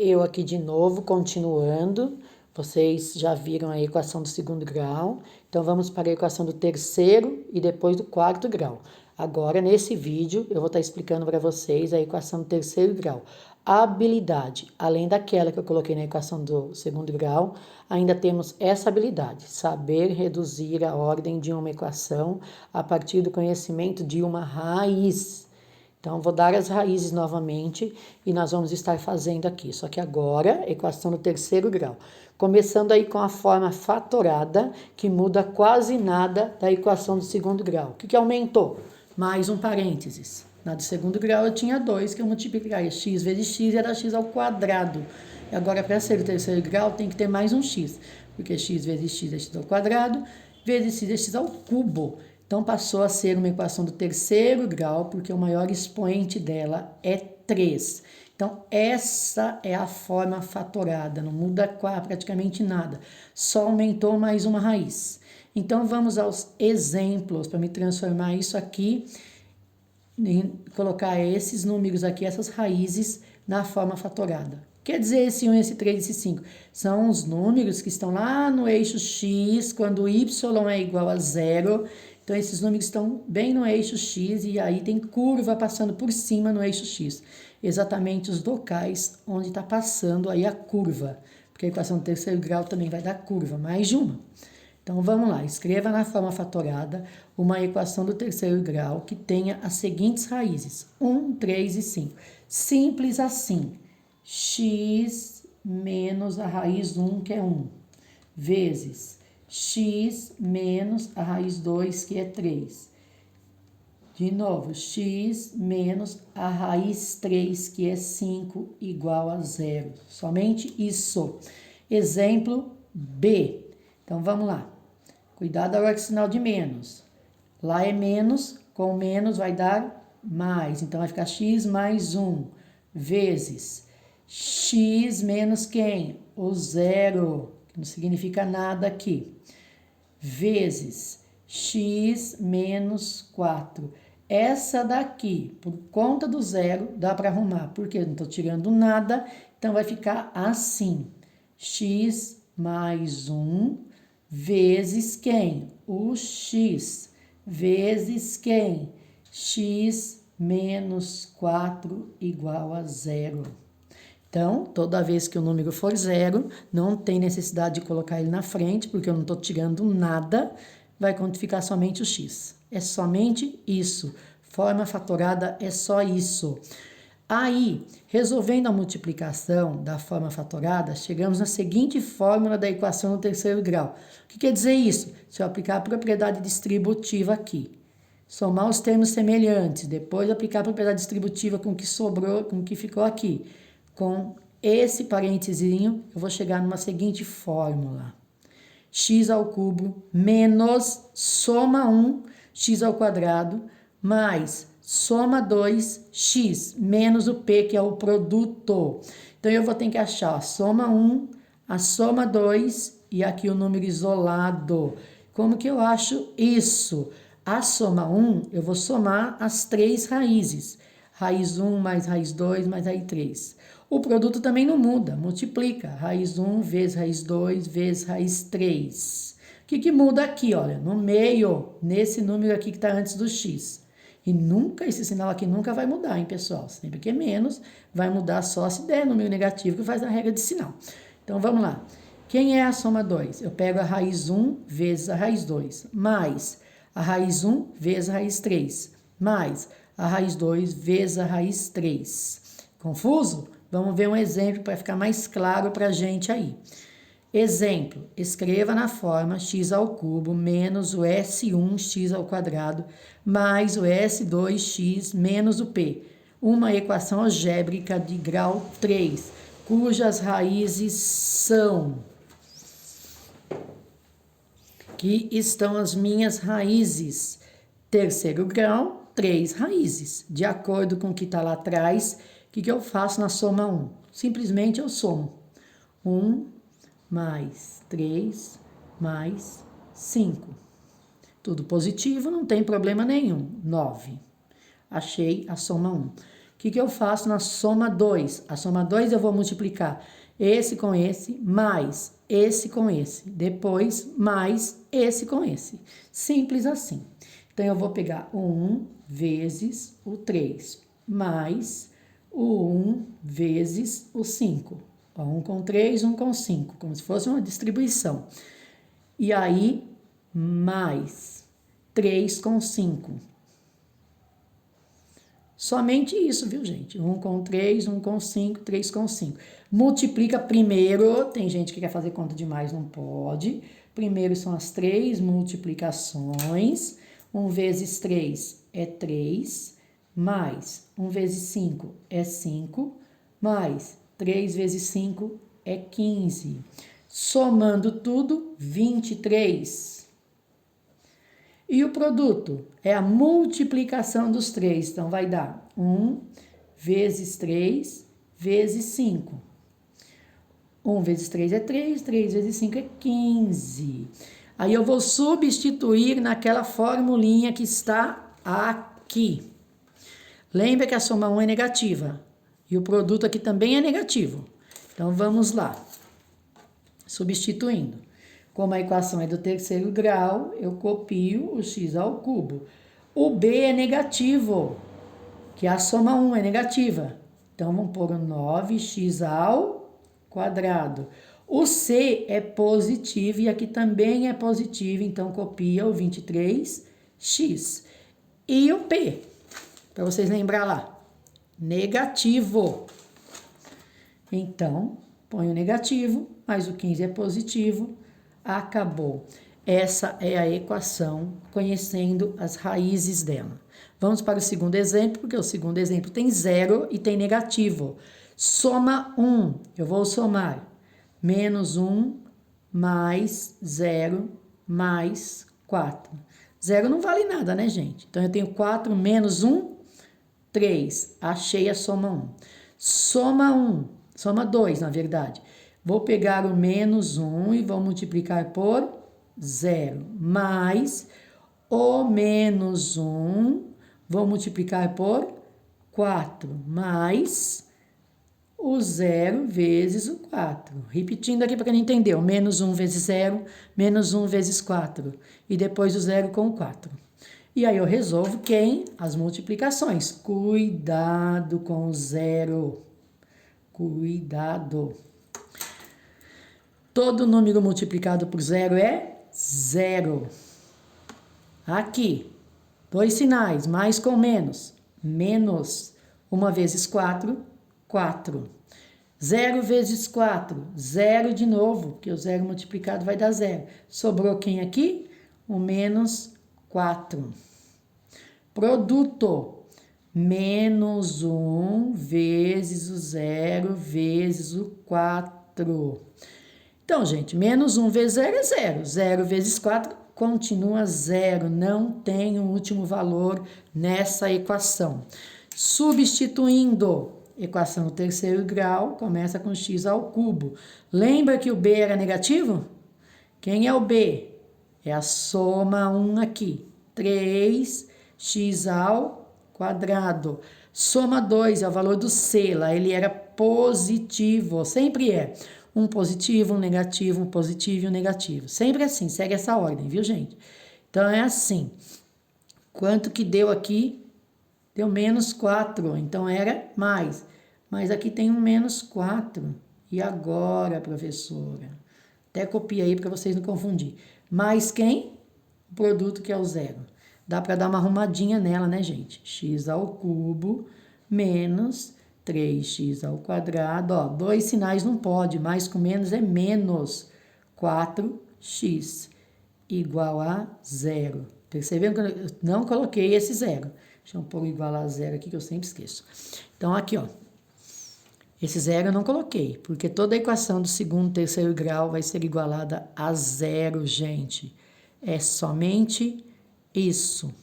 Eu aqui de novo, continuando. Vocês já viram a equação do segundo grau. Então, vamos para a equação do terceiro e depois do quarto grau. Agora, nesse vídeo, eu vou estar explicando para vocês a equação do terceiro grau. A habilidade, além daquela que eu coloquei na equação do segundo grau, ainda temos essa habilidade, saber reduzir a ordem de uma equação a partir do conhecimento de uma raiz. Então, vou dar as raízes novamente e nós vamos estar fazendo aqui. Só que agora, equação do terceiro grau. Começando aí com a forma fatorada, que muda quase nada da equação do segundo grau. O que aumentou? Mais um parênteses. Na do segundo grau eu tinha 2, que eu multiplicaria x vezes x era x ao quadrado. E agora, para ser o terceiro grau, tem que ter mais um x. Porque x vezes x é x ao quadrado, vezes x é x ao cubo. Então, passou a ser uma equação do terceiro grau, porque o maior expoente dela é 3. Então, essa é a forma fatorada, não muda praticamente nada, só aumentou mais uma raiz. Então, vamos aos exemplos, para me transformar isso aqui, colocar esses números aqui, essas raízes, na forma fatorada. Quer dizer, esse 1, esse 3, esse 5, são os números que estão lá no eixo x, quando y é igual a 0. Então, esses números estão bem no eixo x e aí tem curva passando por cima no eixo x. Exatamente os locais onde está passando aí a curva. Porque a equação do terceiro grau também vai dar curva, mais de uma. Então, vamos lá. Escreva na forma fatorada uma equação do terceiro grau que tenha as seguintes raízes. 1, 3 e 5. Simples assim. X menos a raiz 1, que é 1, vezes x menos a raiz 2, que é 3. De novo, x menos a raiz 3, que é 5, igual a 0. Somente isso. Exemplo B. Então, vamos lá. Cuidado agora com o sinal de menos. Lá é menos, com menos vai dar mais. Então, vai ficar x mais 1, vezes x menos quem? O 0, que não significa nada aqui, vezes x menos 4. Essa daqui, por conta do 0, dá para arrumar, porque eu não estou tirando nada, então vai ficar assim. X mais 1 vezes quem? O x, vezes quem? X menos 4 igual a 0. Então, toda vez que o número for 0, não tem necessidade de colocar ele na frente, porque eu não estou tirando nada, vai ficar somente o x. É somente isso. Forma fatorada é só isso. Aí, resolvendo a multiplicação da forma fatorada, chegamos na seguinte fórmula da equação do terceiro grau. O que quer dizer isso? Se eu aplicar a propriedade distributiva aqui, somar os termos semelhantes, depois aplicar a propriedade distributiva com o que sobrou, com o que ficou aqui, com esse parentezinho, eu vou chegar numa seguinte fórmula. X ao cubo menos soma 1, x ao quadrado, mais soma 2, x, menos o p, que é o produto. Então, eu vou ter que achar a soma 1, a soma 2 e aqui o número isolado. Como que eu acho isso? A soma 1, eu vou somar as 3 raízes. Raiz 1 mais raiz 2 mais raiz 3. O produto também não muda, multiplica. Raiz 1 vezes raiz 2 vezes raiz 3. O que muda aqui, olha, no meio, nesse número aqui que está antes do x. E nunca, esse sinal aqui nunca vai mudar, hein, pessoal? Sempre que é menos, vai mudar só se der número negativo, que faz a regra de sinal. Então, vamos lá. Quem é a soma 2? Eu pego a raiz 1 vezes a raiz 2, mais a raiz 1 vezes a raiz 3, mais a raiz 2 vezes a raiz 3. Confuso? Vamos ver um exemplo para ficar mais claro para a gente aí. Exemplo, escreva na forma x ao cubo menos o S1x ao quadrado mais o S2x menos o p. Uma equação algébrica de grau 3, cujas raízes são... Aqui estão as minhas raízes. Terceiro grau, 3 raízes. De acordo com o que está lá atrás, o que eu faço na soma 1? Simplesmente eu somo. 1 mais 3 mais 5. Tudo positivo, não tem problema nenhum. 9. Achei a soma 1. O que eu faço na soma 2? A soma 2 eu vou multiplicar esse com esse, mais esse com esse. Depois, mais esse com esse. Simples assim. Então, eu vou pegar o 1 vezes o 3, mais o 1 vezes o 5. 1 com 3, 1 com 5, como se fosse uma distribuição. E aí, mais 3 com 5. Somente isso, viu, gente? 1 com 3, 1 com 5, 3 com 5. Multiplica primeiro, tem gente que quer fazer conta demais, não pode. Primeiro são as 3 multiplicações. 1 vezes 3 é 3, mais 1 vezes 5 é 5, mais 3 vezes 5 é 15. Somando tudo, 23. E o produto é a multiplicação dos 3. Então, vai dar 1 vezes 3 vezes 5. 1 vezes 3 é 3, 3 vezes 5 é 15. Aí eu vou substituir naquela formulinha que está aqui. Lembra que a soma 1 é negativa. E o produto aqui também é negativo. Então, vamos lá. Substituindo. Como a equação é do terceiro grau, eu copio o x ao cubo. O b é negativo, que a soma 1 é negativa. Então, vamos pôr o 9x ao quadrado. O c é positivo e aqui também é positivo, então copia o 23x. E o p, para vocês lembrar lá, negativo. Então, põe o negativo, mais o 15 é positivo, acabou. Essa é a equação, conhecendo as raízes dela. Vamos para o segundo exemplo, porque o segundo exemplo tem 0 e tem negativo. Soma 1, eu vou somar menos 1 mais 0 mais 4. 0 não vale nada, né, gente? Então, eu tenho 4 menos 1, 3. Achei a soma 1. Soma 2, na verdade. Vou pegar o menos 1 e vou multiplicar por 0. Mais o menos 1, vou multiplicar por 4. Mais o 0 vezes o 4. Repetindo aqui para quem não entendeu. Menos 1 vezes 0, menos 1 vezes 4. E depois o 0 com o 4. E aí eu resolvo quem? As multiplicações. Cuidado com o 0. Cuidado. Todo número multiplicado por 0 é 0. Aqui, 2 sinais, mais com menos. Menos 1 vezes 4, 4. 0 vezes 4, 0 de novo, porque o 0 multiplicado vai dar 0. Sobrou quem aqui? O menos 4. Produto, menos 1 vezes o 0 vezes o 4. Então, gente, menos 1 vezes 0 é 0. 0 vezes 4 continua 0. Não tem um último valor nessa equação. Substituindo, equação do terceiro grau começa com x ao cubo. Lembra que o b era negativo? Quem é o b? É a soma 1 aqui. 3x ao quadrado. Soma 2 é o valor do c. Lá ele era positivo. Sempre é. Um positivo, um negativo, um positivo e um negativo. Sempre assim, segue essa ordem, viu, gente? Então, é assim. Quanto que deu aqui? Deu menos 4, então era mais. Mas aqui tem um menos 4. E agora, professora? Até copia aí para vocês não confundirem. Mais quem? O produto que é o 0. Dá para dar uma arrumadinha nela, né, gente? X ao cubo menos 3x ao quadrado, ó, 2 sinais não pode, mais com menos é menos 4x igual a 0. Perceberam que eu não coloquei esse 0? Deixa eu pôr igual a 0 aqui que eu sempre esqueço. Então, aqui, ó, esse 0 eu não coloquei, porque toda a equação do segundo e terceiro grau vai ser igualada a 0, gente. É somente isso.